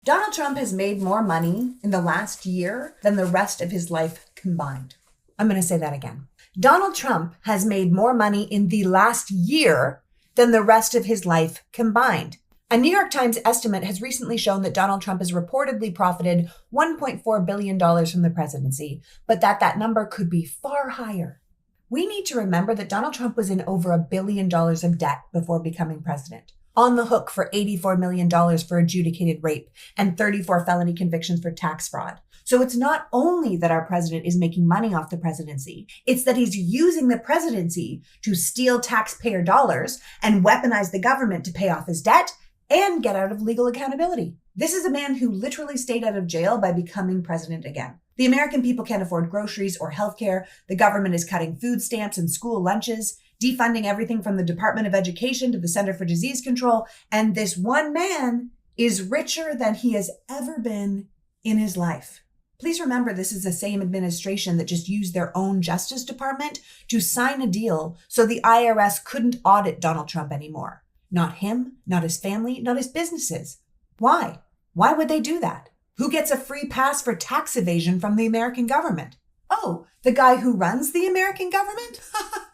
Donald Trump has made more money in the last year than the rest of his life combined. I'm going to say that again. Donald Trump has made more money in the last year than the rest of his life combined. A New York Times estimate has recently shown that Donald Trump has reportedly profited $1.4 billion from the presidency, but that number could be far higher. We need to remember that Donald Trump was in over $1 billion of debt before becoming president, on the hook for $84 million for adjudicated rape and 34 felony convictions for tax fraud. So it's not only that our president is making money off the presidency, it's that he's using the presidency to steal taxpayer dollars and weaponize the government to pay off his debt and get out of legal accountability. This is a man who literally stayed out of jail by becoming president again. The American people can't afford groceries or healthcare. The government is cutting food stamps and school lunches, defunding everything from the Department of Education to the Center for Disease Control. And this one man is richer than he has ever been in his life. Please remember, this is the same administration that just used their own Justice Department to sign a deal so the IRS couldn't audit Donald Trump anymore. Not him, not his family, not his businesses. Why? Why would they do that? Who gets a free pass for tax evasion from the American government? Oh, the guy who runs the American government?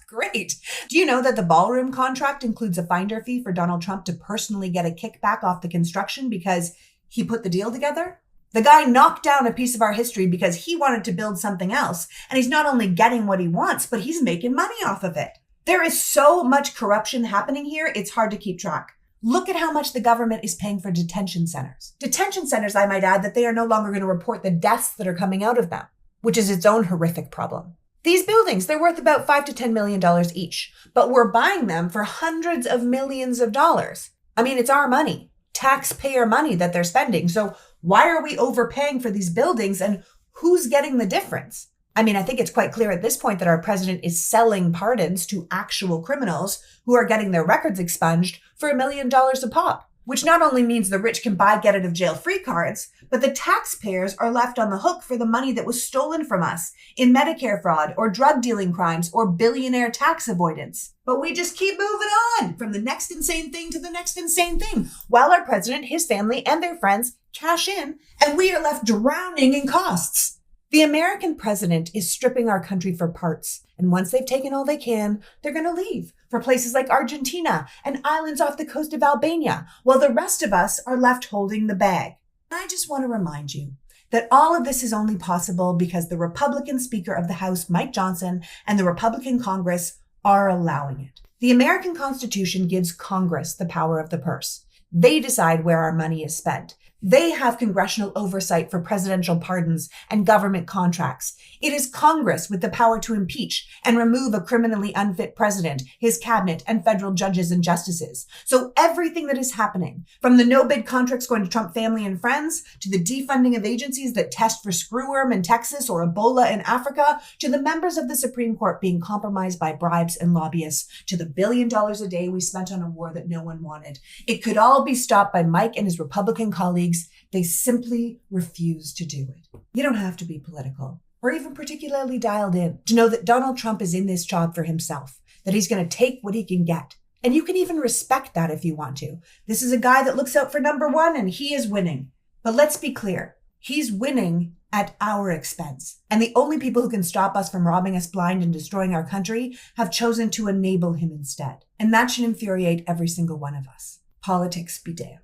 Great. Do you know that the ballroom contract includes a finder fee for Donald Trump to personally get a kickback off the construction because he put the deal together? The guy knocked down a piece of our history because he wanted to build something else. And he's not only getting what he wants, but he's making money off of it. There is so much corruption happening here, it's hard to keep track. Look at how much the government is paying for detention centers. Detention centers, I might add, that they are no longer going to report the deaths that are coming out of them, which is its own horrific problem. These buildings, they're worth about $5 to $10 million each, but we're buying them for hundreds of millions of dollars. I mean, it's our money, taxpayer money that they're spending. So why are we overpaying for these buildings and who's getting the difference? I mean, I think it's quite clear at this point that our president is selling pardons to actual criminals who are getting their records expunged for $1 million a pop, which not only means the rich can buy get out of jail free cards, but the taxpayers are left on the hook for the money that was stolen from us in Medicare fraud or drug dealing crimes or billionaire tax avoidance. But we just keep moving on from the next insane thing to the next insane thing, while our president, his family, and their friends cash in, and we are left drowning in costs. The American president is stripping our country for parts. And once they've taken all they can, they're going to leave for places like Argentina and islands off the coast of Albania, while the rest of us are left holding the bag. And I just want to remind you that all of this is only possible because the Republican Speaker of the House, Mike Johnson, and the Republican Congress are allowing it. The American Constitution gives Congress the power of the purse. They decide where our money is spent. They have congressional oversight for presidential pardons and government contracts. It is Congress with the power to impeach and remove a criminally unfit president, his cabinet, and federal judges and justices. So everything that is happening, from the no-bid contracts going to Trump family and friends, to the defunding of agencies that test for screwworm in Texas or Ebola in Africa, to the members of the Supreme Court being compromised by bribes and lobbyists, to the $1 billion a day we spent on a war that no one wanted. It could all be stopped by Mike and his Republican colleagues. They simply refuse to do it. You don't have to be political or even particularly dialed in to know that Donald Trump is in this job for himself, that he's going to take what he can get. And you can even respect that if you want to. This is a guy that looks out for number one and he is winning. But let's be clear, he's winning at our expense. And the only people who can stop us from robbing us blind and destroying our country have chosen to enable him instead. And that should infuriate every single one of us. Politics be damned.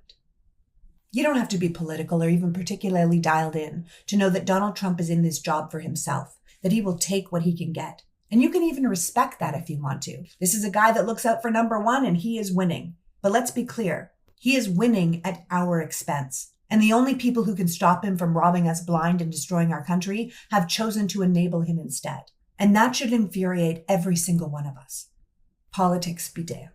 You don't have to be political or even particularly dialed in to know that Donald Trump is in this job for himself, that he will take what he can get. And you can even respect that if you want to. This is a guy that looks out for number one and he is winning. But let's be clear, he is winning at our expense. And the only people who can stop him from robbing us blind and destroying our country have chosen to enable him instead. And that should infuriate every single one of us. Politics be damned.